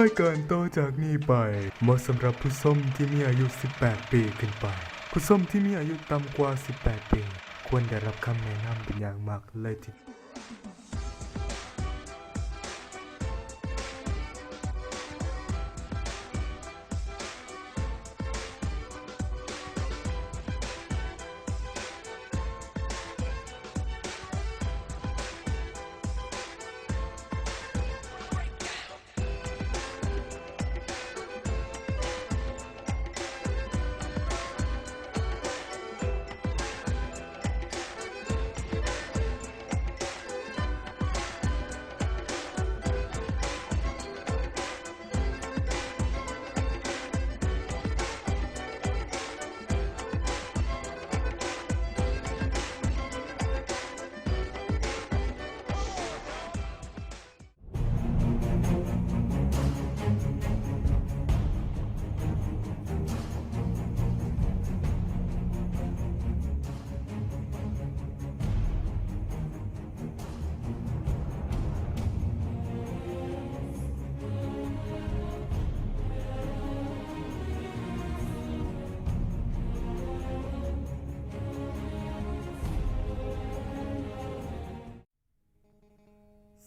รายการต่อจากนี้ไปเหมาะสำหรับผู้ชมที่มีอายุ 18 ปีขึ้นไปผู้ชมที่มีอายุต่ำกว่า 18 ปีควรได้รับคำแนะนำเป็นอย่างมากเลยทีเดียว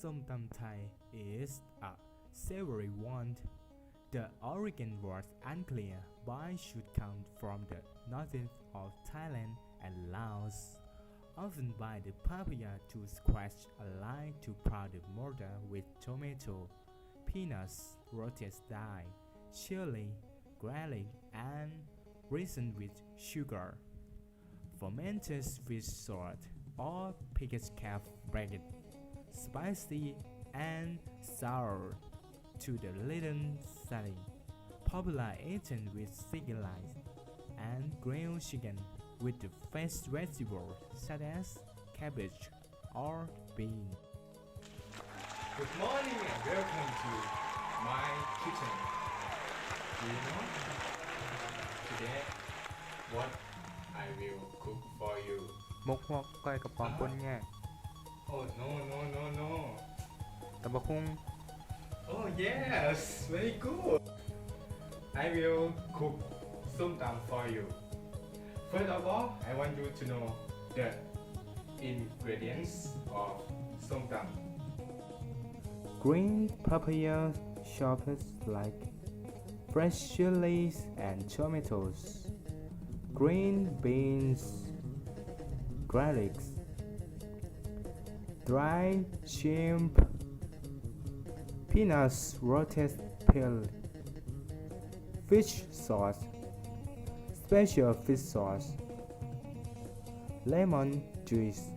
Som Tum Thai is a savory one. The origin was unclear but should come from the northeast of Thailand and Laos. Often by the papaya to scratch a line to powder mortar with tomato, peanuts, roasted dye, chili, garlic, and reasoned with sugar. Fermented fish salt or pickled calf bracket. Spicy and sour to the little salad, popular eaten with sticky rice and grilled chicken with the fresh vegetables such as cabbage or bean. Good morning and welcome to my kitchen. Do you know today what I will cook for you? Múc hoặc coi cặp bóng quân nha. Oh no. Tầm bọc khung. Oh yes, very good. I will cook som tam for you. First of all, I want you to know the ingredients of som tam. Green papaya chopped like fresh chilies and tomatoes, green beans, garlic, dried shrimp, peanuts, roasted peel, fish sauce, special fish sauce, lemon juice,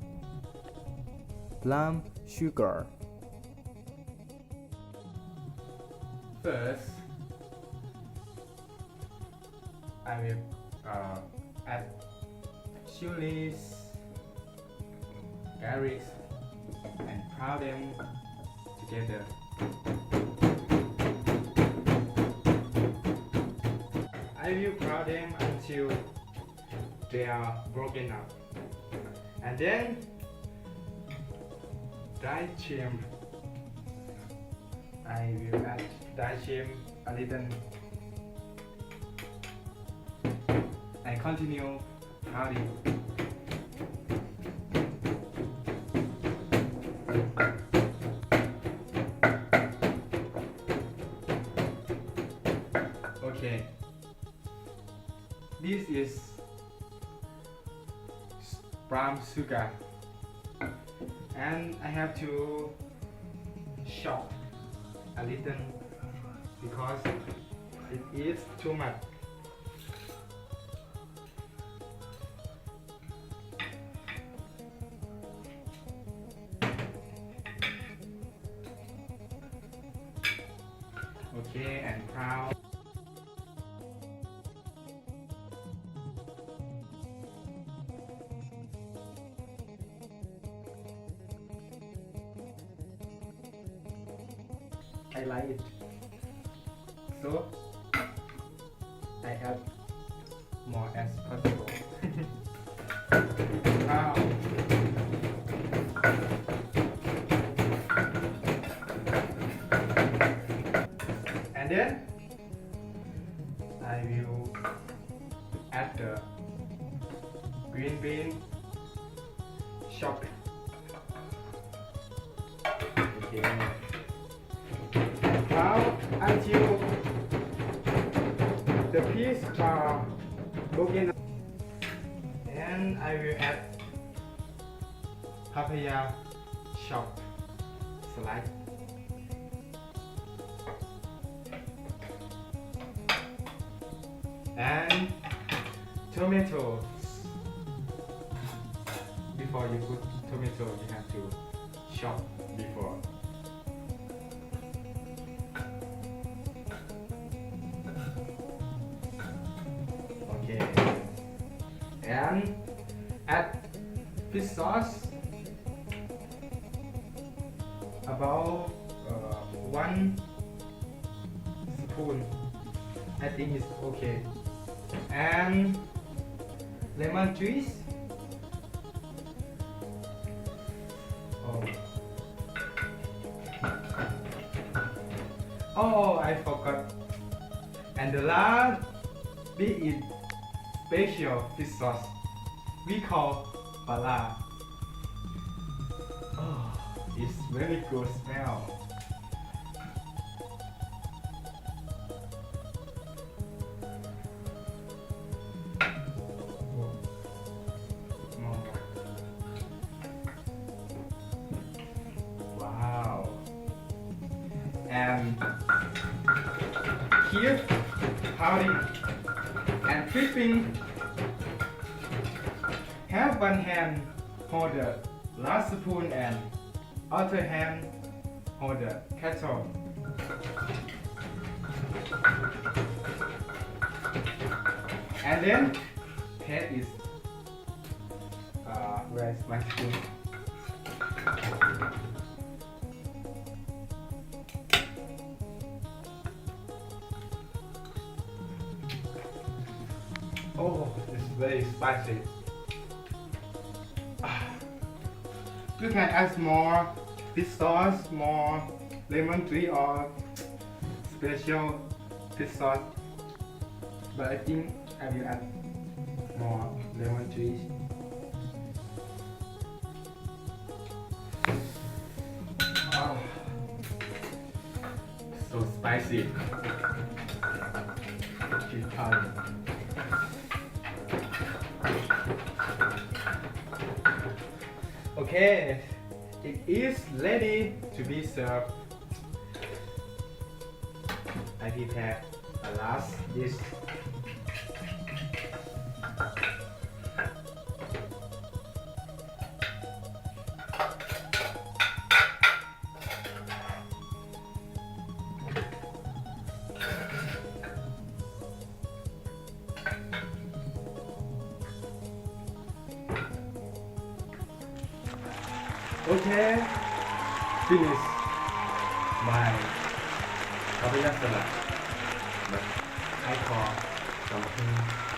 plum sugar. First, I will add chilies, garlic, and pound them together. I will pound them until they are broken up, and then dried shrimp. I will add dried shrimp a little and continue pounding. Okay, this is brown sugar, and I have to chop a little because it is too much. Okay, and pound. I like it, so I add more as possible. Now, And then I will add the green bean chopped. Okay. Now until the peas are broken, and I will add papaya chopped slice. And tomatoes. Before you put tomato, you have to chop before. Okay. And add fish sauce about 1 spoon. I think it's okay. And lemon juice. Oh, I forgot. And the last bit is special fish sauce. We call bala. Oh, it's very good smell. Wow. And here, pounding and flipping. Have one hand hold the last spoon and other hand hold the kettle. And then head is where's my spoon? Oh, it's very spicy. You can add more fish sauce, more lemon juice or special fish sauce. But I think I will add more lemon juice. Oh, so spicy. Keep trying. Okay, it is ready to be served. I prepare the last dish. Okay, finish my papaya salad, but I call something